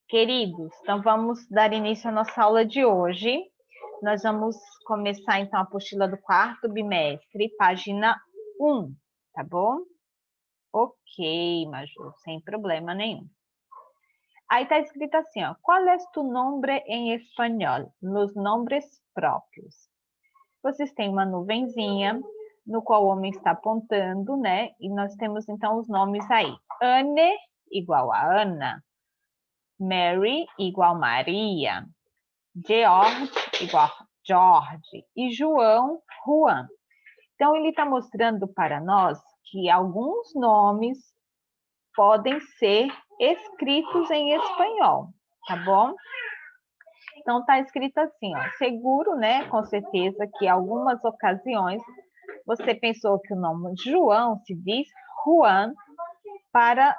Queridos, então vamos dar início à nossa aula de hoje. Nós vamos começar, então, a apostila do quarto bimestre, página 1, tá bom? Ok, Maju, sem problema nenhum. Aí está escrito assim, ó, ¿cuál es tu nombre en español? Los nombres próprios. Vocês têm uma nuvenzinha, no qual o homem está apontando, né? E nós temos, então, os nomes aí. Anne, igual a Ana. Mary, igual Maria. George, igual George. E João, Juan. Então, ele está mostrando para nós que alguns nomes podem ser escritos em espanhol, tá bom? Então, está escrito assim, ó, seguro, né, com certeza que em algumas ocasiões você pensou que o nome João se diz Juan para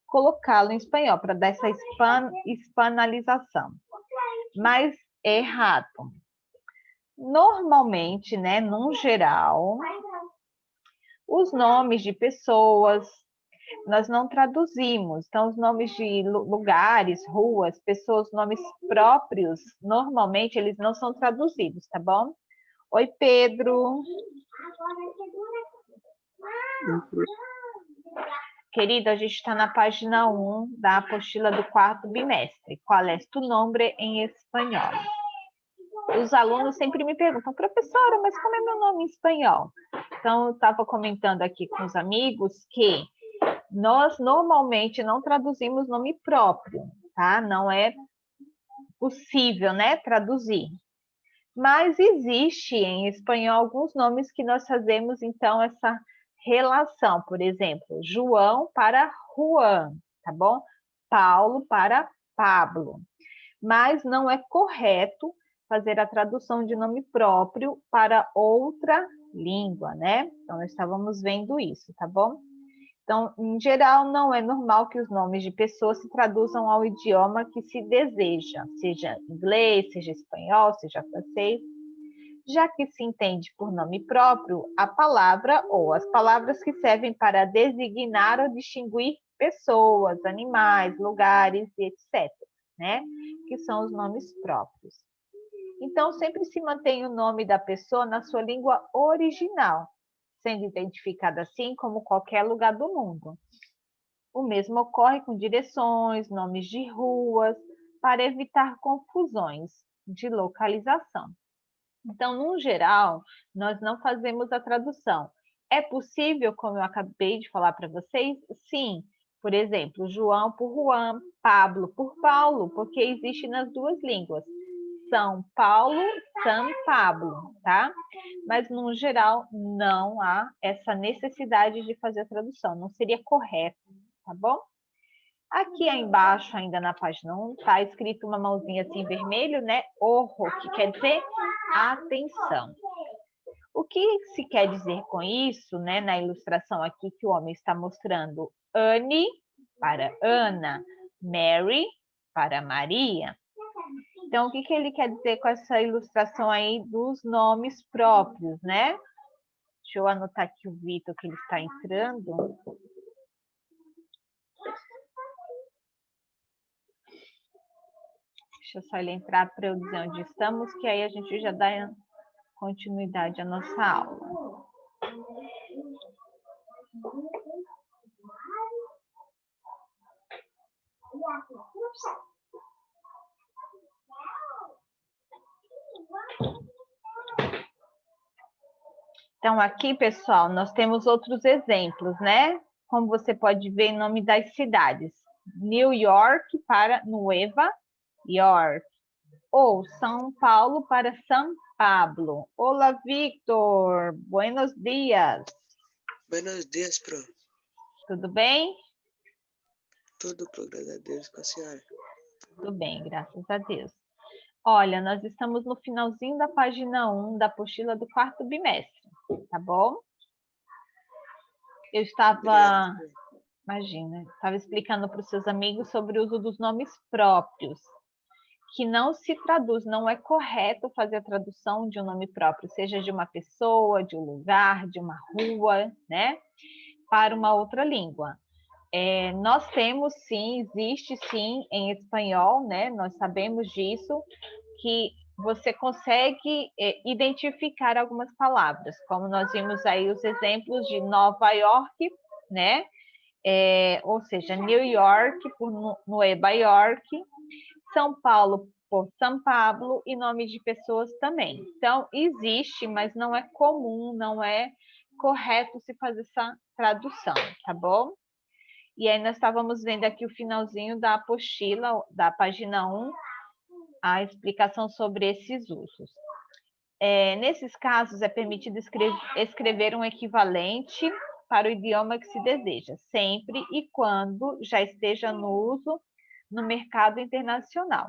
colocá-lo em espanhol, para dar essa hispanalização. Mas é errado. Normalmente, né, num geral, os nomes de pessoas nós não traduzimos. Então, os nomes de lugares, ruas, pessoas, nomes próprios, normalmente eles não são traduzidos, tá bom? Oi, Pedro. Querido, a gente está na página 1 da apostila do quarto bimestre. Qual é tu nome em espanhol? Os alunos sempre me perguntam, professora, mas como é meu nome em espanhol? Então, eu estava comentando aqui com os amigos que nós normalmente não traduzimos nome próprio, tá? Não é possível, né, traduzir. Mas existe em espanhol alguns nomes que nós fazemos, então, essa relação. Por exemplo, João para Juan, tá bom? Paulo para Pablo. Mas não é correto fazer a tradução de nome próprio para outra língua, né? Então, nós estávamos vendo isso, tá bom? Então, em geral, não é normal que os nomes de pessoas se traduzam ao idioma que se deseja, seja inglês, seja espanhol, seja francês, já que se entende por nome próprio a palavra ou as palavras que servem para designar ou distinguir pessoas, animais, lugares e etc., né? Que são os nomes próprios. Então, sempre se mantém o nome da pessoa na sua língua original, sendo identificada assim como qualquer lugar do mundo. O mesmo ocorre com direções, nomes de ruas, para evitar confusões de localização. Então, no geral, nós não fazemos a tradução. É possível, como eu acabei de falar para vocês? Sim. Por exemplo, João por Juan, Pablo por Paulo, porque existe nas duas línguas. São Paulo, São Pablo, tá? Mas, no geral, não há essa necessidade de fazer a tradução. Não seria correto, tá bom? Aqui embaixo, ainda na página 1, tá escrito uma mãozinha assim vermelho, né? Ojo, que quer dizer atenção. O que se quer dizer com isso, né? Na ilustração aqui que o homem está mostrando, Anne para Ana, Mary para Maria. Então, o que ele quer dizer com essa ilustração aí dos nomes próprios, né? Deixa eu anotar aqui o Vitor, que ele está entrando. Deixa eu só ele entrar para eu dizer onde estamos, que aí a gente já dá continuidade à nossa aula. Então, aqui, pessoal, nós temos outros exemplos, né? Como você pode ver em nome das cidades. New York para Nueva York. Ou São Paulo para São Pablo. Olá, Victor. Buenos dias. Buenos dias, pro. Tudo bem? Tudo, pro, graças a Deus, com a senhora. Tudo bem, graças a Deus. Olha, nós estamos no finalzinho da página 1 da apostila do quarto bimestre, tá bom? Eu estava, imagina, estava explicando para os seus amigos sobre o uso dos nomes próprios, que não se traduz, não é correto fazer a tradução de um nome próprio, seja de uma pessoa, de um lugar, de uma rua, né? Para uma outra língua. Nós temos sim, existe sim em espanhol, né? Nós sabemos disso, que você consegue identificar algumas palavras, como nós vimos aí os exemplos de Nova York, né? Ou seja, New York por Nueva York, São Paulo por São Pablo e nome de pessoas também. Então, existe, mas não é comum, não é correto se fazer essa tradução, tá bom? E aí nós estávamos vendo aqui o finalzinho da apostila, da página 1, a explicação sobre esses usos. Nesses casos, é permitido escrever um equivalente para o idioma que se deseja, sempre e quando já esteja no uso no mercado internacional.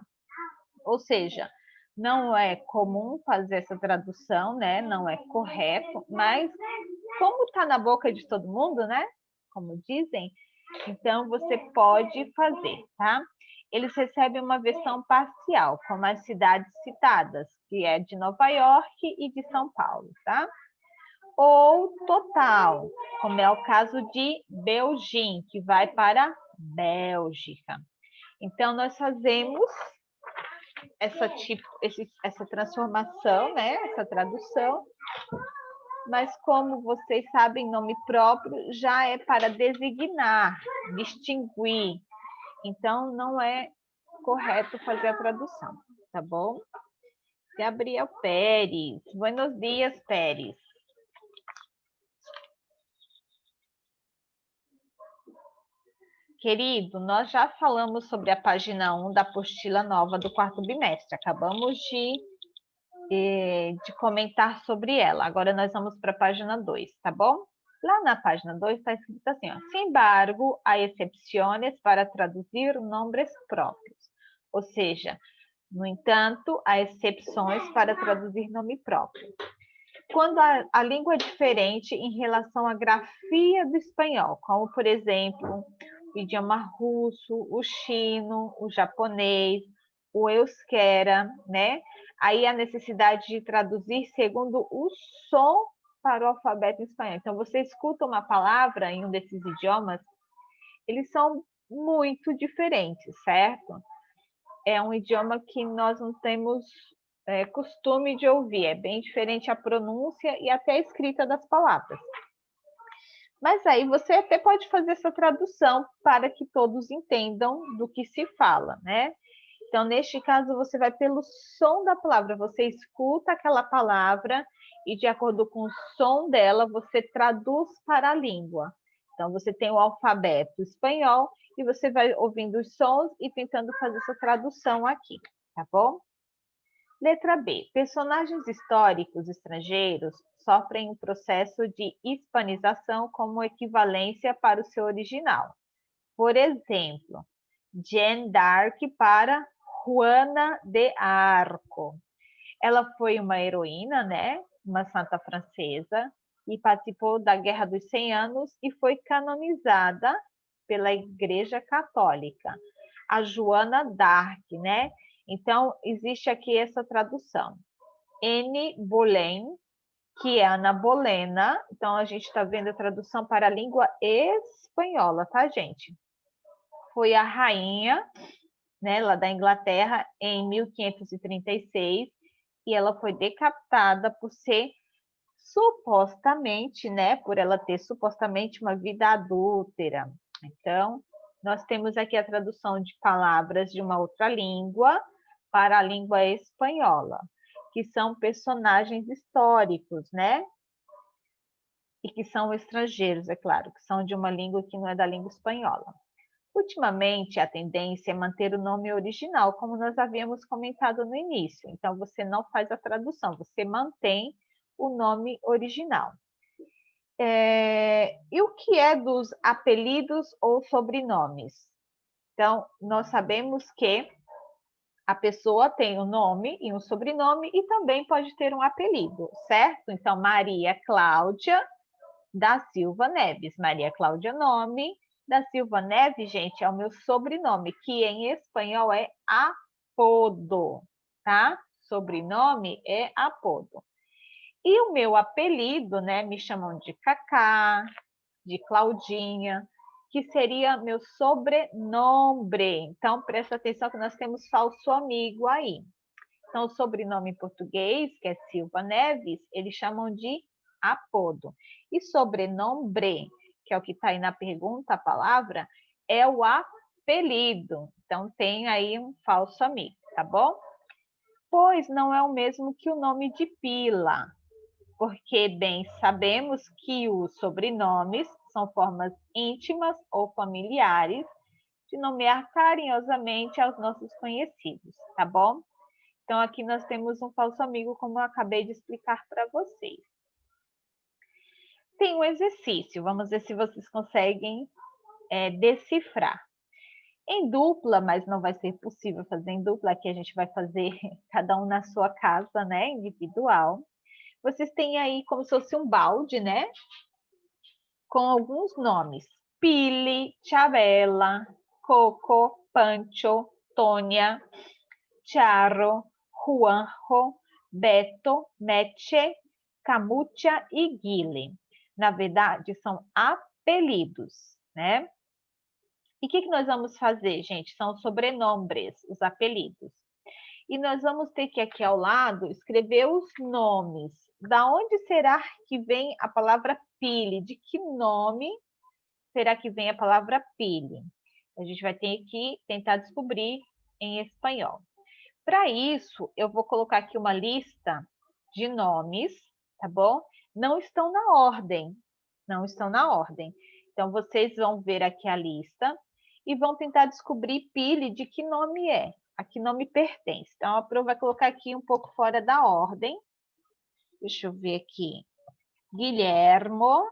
Ou seja, não é comum fazer essa tradução, né? Não é correto, mas como está na boca de todo mundo, né? Como dizem, então você pode fazer, tá? Eles recebem uma versão parcial, como as cidades citadas, que é de Nova York e de São Paulo, tá? Ou total, como é o caso de Belgium, que vai para Bélgica. Então, nós fazemos essa transformação, né? Essa tradução, mas como vocês sabem, nome próprio já é para designar, distinguir. Então, não é correto fazer a tradução, tá bom? Gabriel Pérez. Buenos dias, Pérez. Querido, nós já falamos sobre a página 1 da apostila nova do quarto bimestre. Acabamos de comentar sobre ela. Agora nós vamos para a página 2, tá bom? Lá na página 2 está escrito assim, ó, sin embargo, há excepções para traduzir nomes próprios. Ou seja, no entanto, há exceções para traduzir nome próprio. Quando a língua é diferente em relação à grafia do espanhol, como, por exemplo, o idioma russo, o chino, o japonês, o euskera, né? Aí a necessidade de traduzir segundo o som para o alfabeto espanhol. Então, você escuta uma palavra em um desses idiomas, eles são muito diferentes, certo? É um idioma que nós não temos costume de ouvir, é bem diferente a pronúncia e até a escrita das palavras. Mas aí você até pode fazer essa tradução para que todos entendam do que se fala, né? Então, neste caso, você vai pelo som da palavra, você escuta aquela palavra e, de acordo com o som dela, você traduz para a língua. Então, você tem o alfabeto espanhol e você vai ouvindo os sons e tentando fazer essa tradução aqui, tá bom? Letra B. Personagens históricos estrangeiros sofrem um processo de hispanização como equivalência para o seu original. Por exemplo, Jeanne d'Arc para Juana de Arco. Ela foi uma heroína, né? Uma santa francesa e participou da Guerra dos 100 Anos e foi canonizada pela Igreja Católica. A Joana d'Arc, né? Então, existe aqui essa tradução. Anne Boleyn, que é Ana Bolena. Então, a gente está vendo a tradução para a língua espanhola, tá, gente? Foi a rainha, né, lá da Inglaterra, em 1536, e ela foi decapitada por ser supostamente, né, por ela ter supostamente uma vida adúltera. Então, nós temos aqui a tradução de palavras de uma outra língua para a língua espanhola, que são personagens históricos, né? E que são estrangeiros, é claro, que são de uma língua que não é da língua espanhola. Ultimamente, a tendência é manter o nome original, como nós havíamos comentado no início. Então, você não faz a tradução, você mantém o nome original. E o que é dos apelidos ou sobrenomes? Então, nós sabemos que a pessoa tem um nome e um sobrenome e também pode ter um apelido, certo? Então, Maria Cláudia da Silva Neves. Maria Cláudia, nome. Da Silva Neves, gente, é o meu sobrenome, que em espanhol é apodo, tá? Sobrenome é apodo. E o meu apelido, né? Me chamam de Cacá, de Claudinha, que seria meu sobrenome. Então, presta atenção que nós temos falso amigo aí. Então, o sobrenome em português, que é Silva Neves, eles chamam de apodo. E sobrenome, que é o que está aí na pergunta, a palavra, é o apelido. Então, tem aí um falso amigo, tá bom? Pois não é o mesmo que o nome de pila, porque bem sabemos que os sobrenomes são formas íntimas ou familiares de nomear carinhosamente aos nossos conhecidos, tá bom? Então, aqui nós temos um falso amigo, como eu acabei de explicar para vocês. Tem um exercício, vamos ver se vocês conseguem decifrar. Em dupla, mas não vai ser possível fazer em dupla, aqui a gente vai fazer cada um na sua casa, né, individual. Vocês têm aí como se fosse um balde, né, com alguns nomes. Pili, Chabela, Coco, Pancho, Tônia, Charro, Juanjo, Beto, Meche, Camucha e Guile. Na verdade, são apelidos, né? E o que nós vamos fazer, gente? São sobrenomes, os apelidos. E nós vamos ter que aqui ao lado escrever os nomes. Da onde será que vem a palavra Pili? De que nome será que vem a palavra Pili? A gente vai ter que tentar descobrir em espanhol. Para isso, eu vou colocar aqui uma lista de nomes, tá bom? Não estão na ordem, não estão na ordem. Então, vocês vão ver aqui a lista e vão tentar descobrir, Pili, de que nome é, a que nome pertence. Então, a Pro vai colocar aqui um pouco fora da ordem. Deixa eu ver aqui. Guilhermo.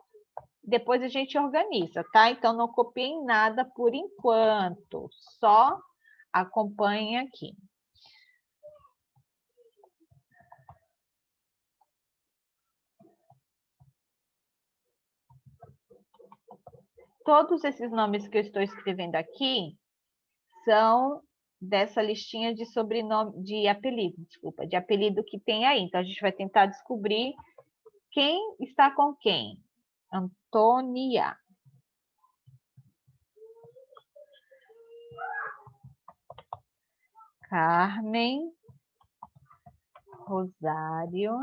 Depois a gente organiza, tá? Então, não copiem nada por enquanto. Só acompanhem aqui. Todos esses nomes que eu estou escrevendo aqui são dessa listinha de sobrenome, de apelido, desculpa, de apelido que tem aí. Então, a gente vai tentar descobrir quem está com quem. Antônia. Carmen. Rosário.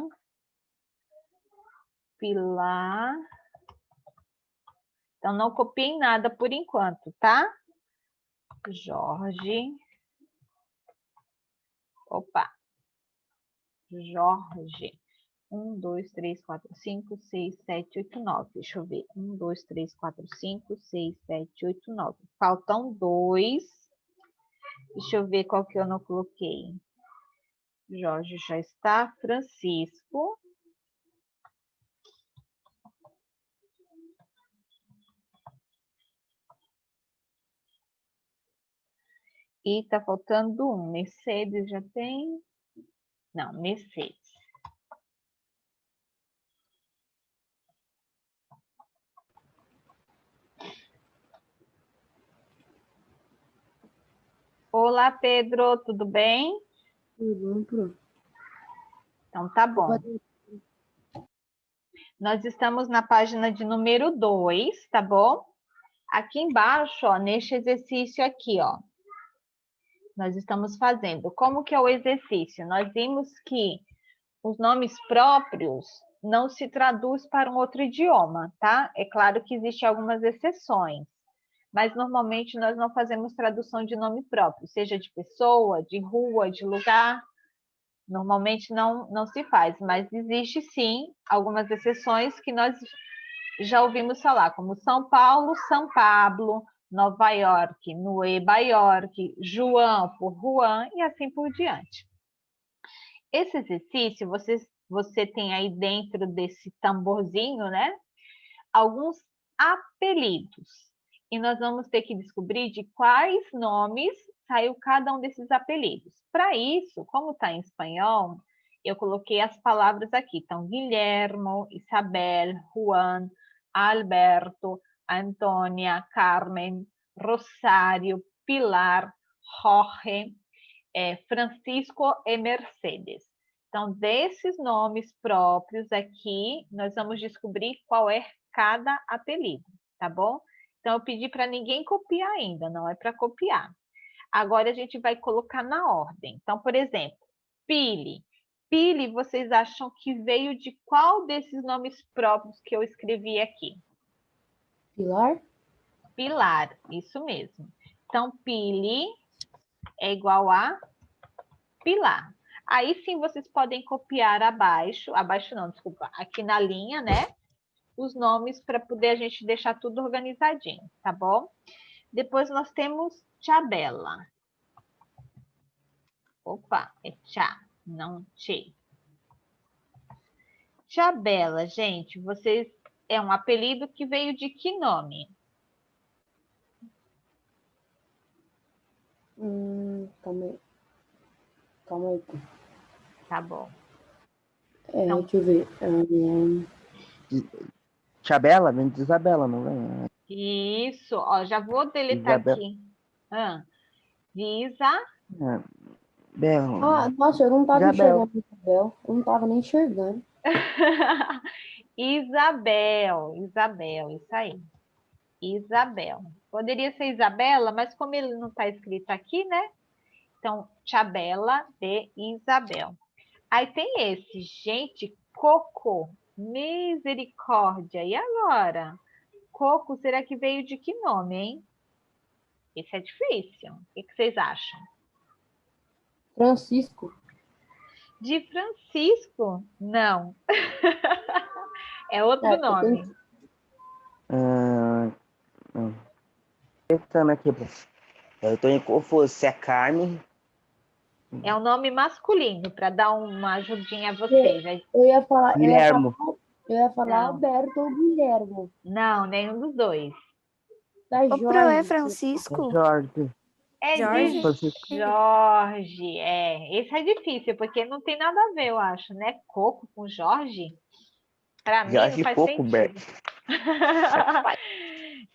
Pilar. Então, não copiem nada por enquanto, tá? Jorge. Opa. Jorge. 1, 2, 3, 4, 5, 6, 7, 8, 9. Deixa eu ver. 1, 2, 3, 4, 5, 6, 7, 8, 9. Faltam 2. Deixa eu ver qual que eu não coloquei. Jorge já está. Francisco. E tá faltando um. Mercedes já tem? Não, Mercedes. Olá, Pedro, tudo bem? Tudo bom, Pro? Então tá bom. Nós estamos na página de número 2, tá bom? Aqui embaixo, ó, neste exercício aqui, ó, nós estamos fazendo. Como que é o exercício? Nós vimos que os nomes próprios não se traduz para um outro idioma, tá? É claro que existem algumas exceções, mas normalmente nós não fazemos tradução de nome próprio, seja de pessoa, de rua, de lugar. Normalmente não se faz, mas existe sim algumas exceções que nós já ouvimos falar, como São Paulo, São Pablo, Nova York, Nueva York, João por Juan e assim por diante. Esse exercício, você tem aí dentro desse tamborzinho, né? Alguns apelidos. E nós vamos ter que descobrir de quais nomes saiu cada um desses apelidos. Para isso, como está em espanhol, eu coloquei as palavras aqui. Então, Guilhermo, Isabel, Juan, Alberto, Antônia, Carmen, Rosário, Pilar, Jorge, Francisco e Mercedes. Então, desses nomes próprios aqui, nós vamos descobrir qual é cada apelido, tá bom? Então, eu pedi para ninguém copiar ainda, não é para copiar. Agora, a gente vai colocar na ordem. Então, por exemplo, Pili. Pili, vocês acham que veio de qual desses nomes próprios que eu escrevi aqui? Pilar? Pilar, isso mesmo. Então, Pili é igual a Pilar. Aí sim vocês podem copiar abaixo não, desculpa, aqui na linha, né? Os nomes para poder a gente deixar tudo organizadinho, tá bom? Depois nós temos Tchabela. Opa, é Tchá, não Tchê. Tchabela, gente, vocês é um apelido que veio de que nome? Calma aí. Tá bom. Então, deixa eu ver. Tchabela, vem de Isabela, não vem? Isso, ó, já vou deletar Isabel. aqui. Isa. Bela. nossa, eu não tava Isabel. enxergando Isabel. Eu não tava nem enxergando. Isabel, isso aí. Isabel. Poderia ser Isabela, mas como ele não está escrito aqui, né? Então, Tchabela de Isabel. Aí tem esse, gente, Coco. Misericórdia. E agora? Coco, será que veio de que nome, hein? Esse é difícil. O que vocês acham? Francisco. De Francisco? Não. É outro nome. Pensando aqui, eu tô em confuso. Se é Carmen. É um nome masculino, para dar uma ajudinha a vocês. Eu ia falar, Guilhermo. eu ia falar Não. Alberto ou Guilhermo. Não, nenhum dos dois. Da O Jorge. Pro é Francisco? Jorge. É Jorge? de Jorge. Esse é difícil, porque não tem nada a ver, eu acho, né? Coco com Jorge. Para mim Jorge não faz Coco, sentido. Bert.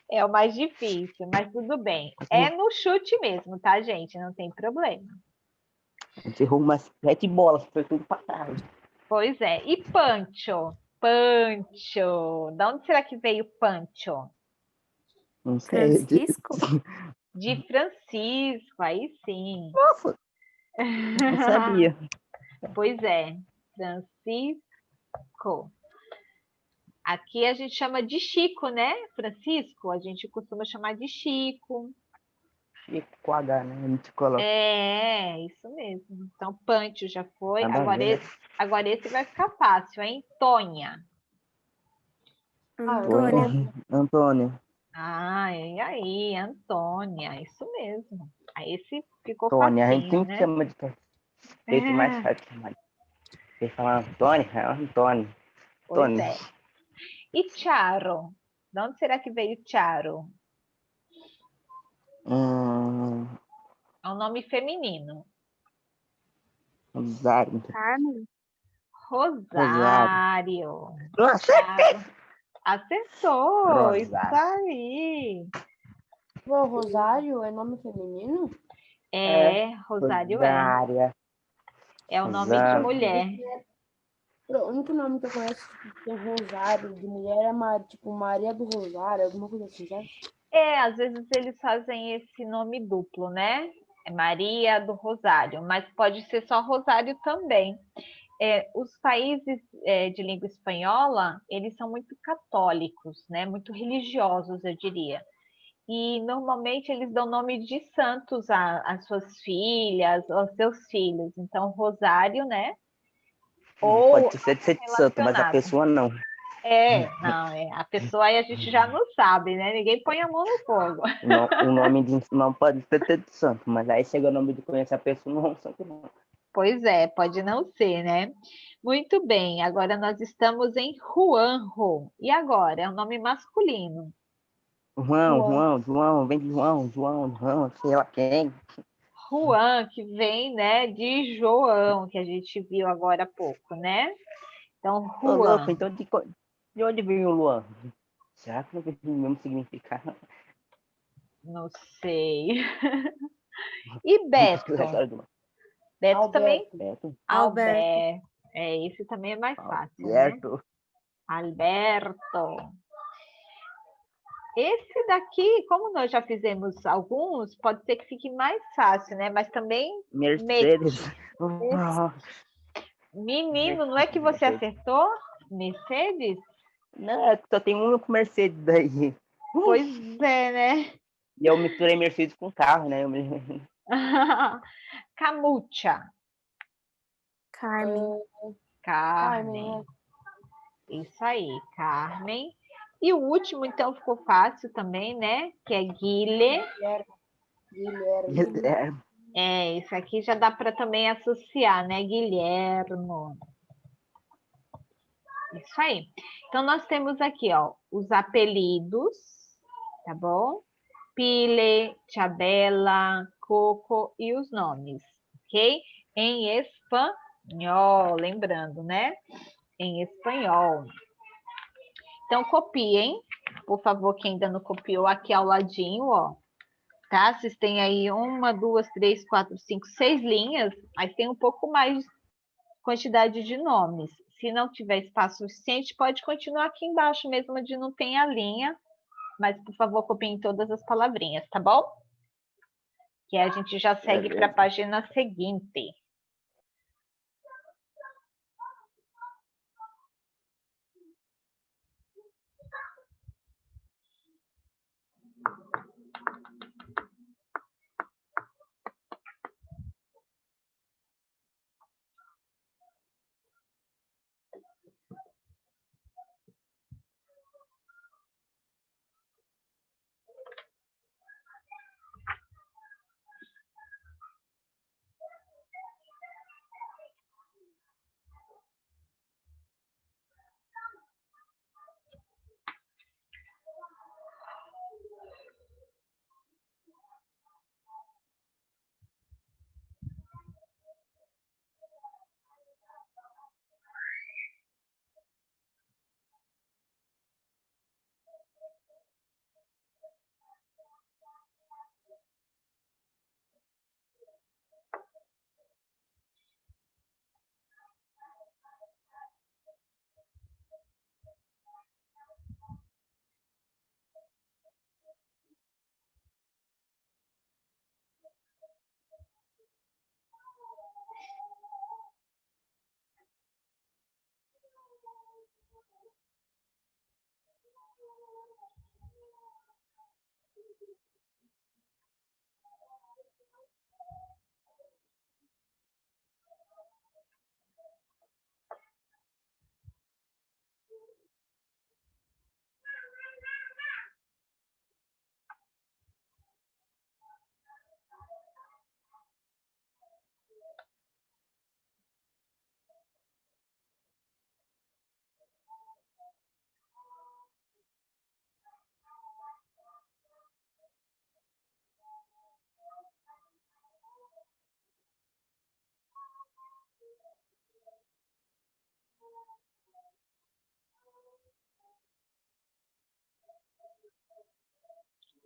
É o mais difícil, mas tudo bem. É no chute mesmo, tá, gente? Não tem problema. A gente errou umas 7 bolas, foi tudo pra trás. Pois é. E Pancho? Pancho. De onde será que veio Pancho? Não sei. Francisco? De Francisco, aí sim. Nossa, não sabia. Pois é, Francisco. Aqui a gente chama de Chico, né? Francisco, a gente costuma chamar de Chico. Chico com H, né? A gente coloca. É, isso mesmo. Então, Pancho já foi. Nada a ver, né? Agora esse vai ficar fácil, hein? Tônia. Antônia. Antônio. Ah, e aí, Antônia, isso mesmo. Aí esse ficou Tônia, a gente facinho, sempre né? chama de jeito mais fácil. Você fala Antônio, é Antônio. Pois Antônio. é. E Charo? De onde será que veio Charo? É um nome feminino. Rosário. Carmen? Rosário. Nossa, Acertou, Rosário. isso aí. Pô, Rosário é nome feminino? Rosário Rosária. é o nome de Rosário. mulher. O único nome que eu conheço que tem Rosário de mulher é tipo Maria do Rosário, alguma coisa assim, sabe? Às vezes eles fazem esse nome duplo, né? É Maria do Rosário, mas pode ser só Rosário também. Os países de língua espanhola, eles são muito católicos, né? Muito religiosos, eu diria. E normalmente eles dão nome de santos às suas filhas, aos seus filhos. Então, Rosário, né? Ou Pode ser de santo, mas a relacionado. pessoa não. A pessoa aí a gente já não sabe, né? Ninguém põe a mão no fogo. O nome não pode ser de santo, mas aí chega o nome de conhecer a pessoa, não é um santo, não. Pois é, pode não ser, né? Muito bem, agora nós estamos em Juanjo. E agora? É um nome masculino. João, vem de João, sei lá quem. Juan, que vem, né, de João, que a gente viu agora há pouco, né? Então, Ô, louco, Juan. então de onde veio o Luan? Será que não tem o mesmo significado? Não sei. E Beto? Beto Alberto. também? Beto. Alberto. Esse também é mais fácil, né? Alberto. Alberto. Esse daqui, como nós já fizemos alguns, pode ser que fique mais fácil, né? Mas também Mercedes. menino, não é que você acertou? Mercedes? Não, é que só tem um único Mercedes daí. Pois é, né? E eu misturei Mercedes com carro, né? Camucha. Carmen. Carmen. né? Isso aí, Carmen. E o último, então, ficou fácil também, né? Que é Guilherme. Guilherme. Isso aqui já dá para também associar, né? Guilherme. Isso aí. Então, nós temos aqui, ó, os apelidos, tá bom? Pile, Chabela, Coco e os nomes, ok? Em espanhol, lembrando, né? Em espanhol. Então, copiem, por favor, quem ainda não copiou, aqui ao ladinho, ó. Tá? Vocês têm aí 1, 2, 3, 4, 5, 6 linhas, mas tem um pouco mais quantidade de nomes. Se não tiver espaço suficiente, pode continuar aqui embaixo mesmo, onde não tem a linha, mas, por favor, copiem todas as palavrinhas, tá bom? Que a gente já segue para a página seguinte.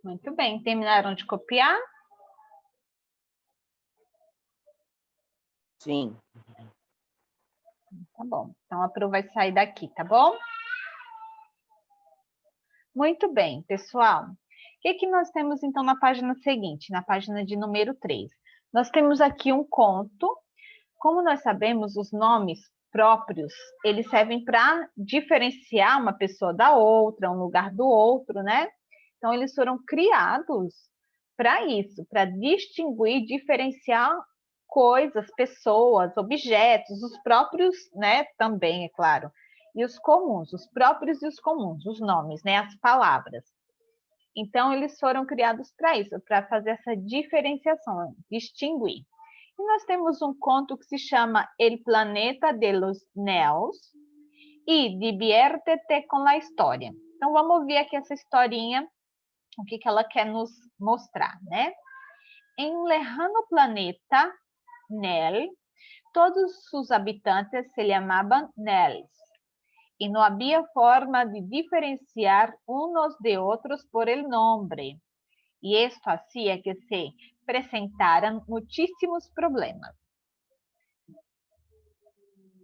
Muito bem. Terminaram de copiar? Sim. Tá bom. Então, a Pro vai sair daqui, tá bom? Muito bem, pessoal. O que nós temos, então, na página seguinte, na página de número 3? Nós temos aqui um conto. Como nós sabemos, os nomes próprios, eles servem para diferenciar uma pessoa da outra, um lugar do outro, né? Então, eles foram criados para isso, para distinguir, diferenciar coisas, pessoas, objetos, os próprios, né, também, é claro, e os comuns, os próprios e os comuns, os nomes, né, as palavras. Então, eles foram criados para isso, para fazer essa diferenciação, distinguir. E nós temos um conto que se chama El Planeta de los Neos e Diviértete com a História. Então, vamos ouvir aqui essa historinha, o que ela quer nos mostrar, né? Em um lejano planeta, Nel, todos sus habitantes se llamaban Nels y no había forma de diferenciar unos de otros por el nombre. Y esto hacía que se presentaran muchísimos problemas.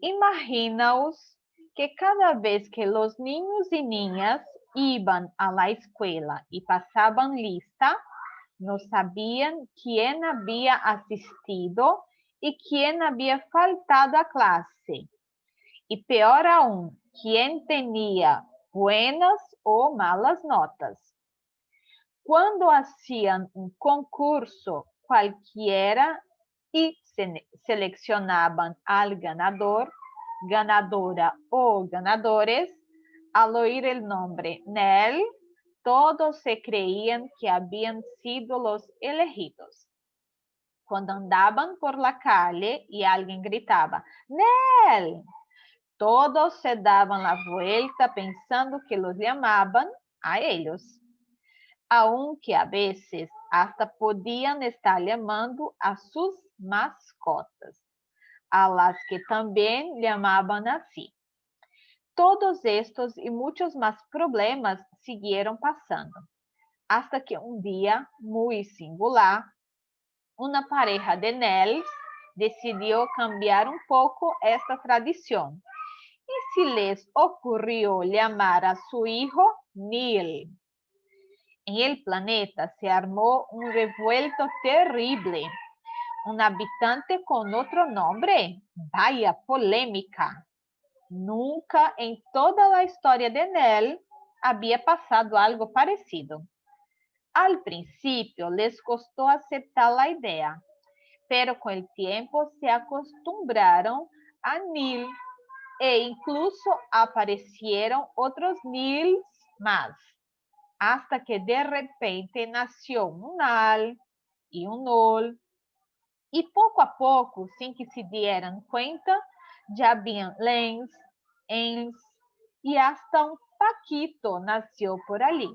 Imaginaos que cada vez que los niños y niñas iban a la escuela y pasaban lista, no sabían quién había asistido y quién había faltado a clase. Y peor aún, quién tenía buenas o malas notas. Cuando hacían un concurso cualquiera y seleccionaban al ganador, ganadora o ganadores, al oír el nombre Nell, todos se creían que habían sido los elegidos. Cuando andaban por la calle y alguien gritaba, Nell, todos se daban la vuelta pensando que los llamaban a ellos. Aunque a veces hasta podían estar llamando a sus mascotas, a las que también llamaban así. Todos estos y muchos más problemas siguieron pasando, hasta que un día muy singular, una pareja de Nells decidió cambiar un poco esta tradición y se les ocurrió llamar a su hijo Neil. En el planeta se armó un revuelto terrible. Un habitante con otro nombre. Vaya polémica. Nunca en toda la historia de Nell había pasado algo parecido. Al principio les costó aceptar la idea, pero con el tiempo se acostumbraron a Neil e incluso aparecieron otros Nils más. Hasta que de repente nació un Nal e um Nol, e pouco a pouco, sem que se dieran cuenta, já haviam Lens, Ens e hasta um Paquito nasceu por ali.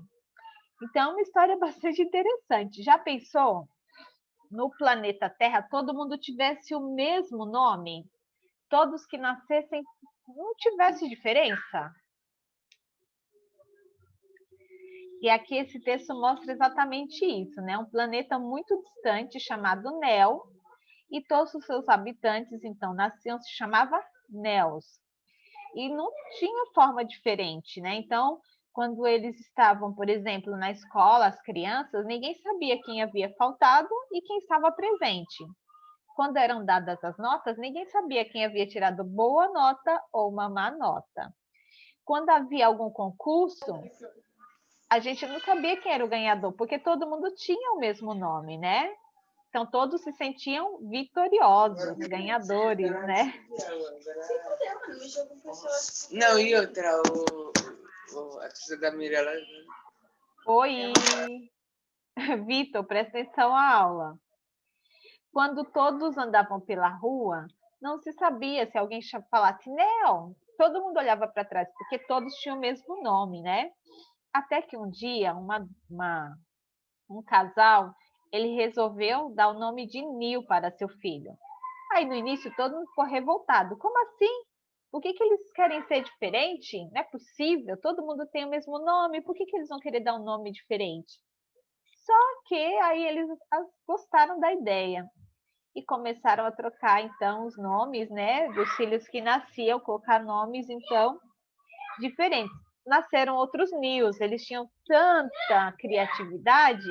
Então, é uma história bastante interessante. Já pensou? No planeta Terra, todo mundo tivesse o mesmo nome? Todos que nascessem não tivesse diferença? E aqui esse texto mostra exatamente isso, né? Um planeta muito distante chamado Nell, e todos os seus habitantes, então, nasciam, se chamava Nels. E não tinha forma diferente, né? Então, quando eles estavam, por exemplo, na escola, as crianças, ninguém sabia quem havia faltado e quem estava presente. Quando eram dadas as notas, ninguém sabia quem havia tirado boa nota ou uma má nota. Quando havia algum concurso, a gente não sabia quem era o ganhador, porque todo mundo tinha o mesmo nome, né? Então, todos se sentiam vitoriosos, ganhadores, né? Não, e outra, a coisa da Mirella. Oi! Vitor, presta atenção à aula. Quando todos andavam pela rua, não se sabia se alguém falasse Nel. Todo mundo olhava para trás, porque todos tinham o mesmo nome, né? Até que um dia, um casal, ele resolveu dar o nome de Neil para seu filho. Aí, no início, todo mundo ficou revoltado. Como assim? Por que eles querem ser diferente? Não é possível, todo mundo tem o mesmo nome, por que eles vão querer dar um nome diferente? Só que aí eles gostaram da ideia e começaram a trocar, então, os nomes, né, dos filhos que nasciam, colocar nomes, então, diferentes. Nasceram outros Nils, eles tinham tanta criatividade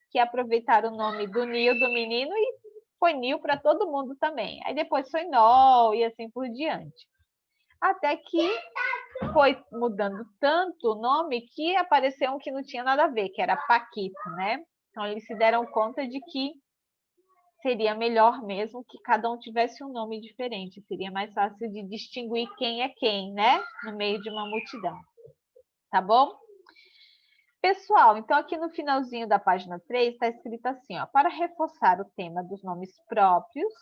que aproveitaram o nome do Nil, do menino, e foi Nil para todo mundo também. Aí depois foi Nol e assim por diante. Até que foi mudando tanto o nome que apareceu um que não tinha nada a ver, que era Paquito, né? Então eles se deram conta de que seria melhor mesmo que cada um tivesse um nome diferente, seria mais fácil de distinguir quem é quem, né? No meio de uma multidão. Tá bom? Pessoal, então aqui no finalzinho da página 3 está escrito assim, ó, para reforçar o tema dos nomes próprios,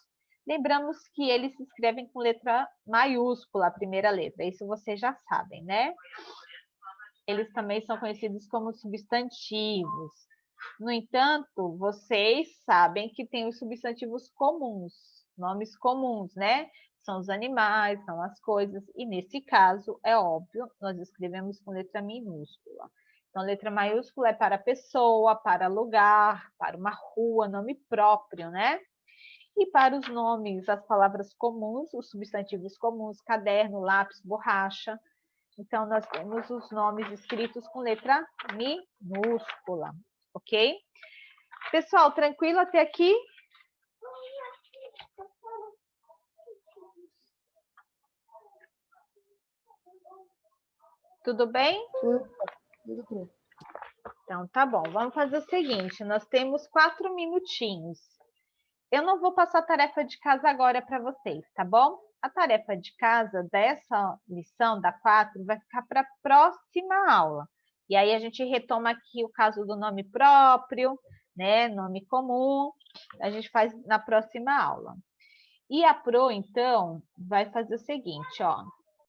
lembramos que eles se escrevem com letra maiúscula, a primeira letra, isso vocês já sabem, né? Eles também são conhecidos como substantivos. No entanto, vocês sabem que tem os substantivos comuns, nomes comuns, né? São os animais, são as coisas, e nesse caso, é óbvio, nós escrevemos com letra minúscula. Então, letra maiúscula é para pessoa, para lugar, para uma rua, nome próprio, né? E para os nomes, as palavras comuns, os substantivos comuns, caderno, lápis, borracha, Então, nós temos os nomes escritos com letra minúscula, ok? Pessoal, tranquilo até aqui? Tudo bem? Tudo bem. Então, tá bom. Vamos fazer o seguinte, nós temos 4 minutinhos. Eu não vou passar a tarefa de casa agora para vocês, tá bom? A tarefa de casa dessa lição, da 4, vai ficar para a próxima aula. E aí a gente retoma aqui o caso do nome próprio, né? Nome comum. A gente faz na próxima aula. E a Pro, então, vai fazer o seguinte, ó.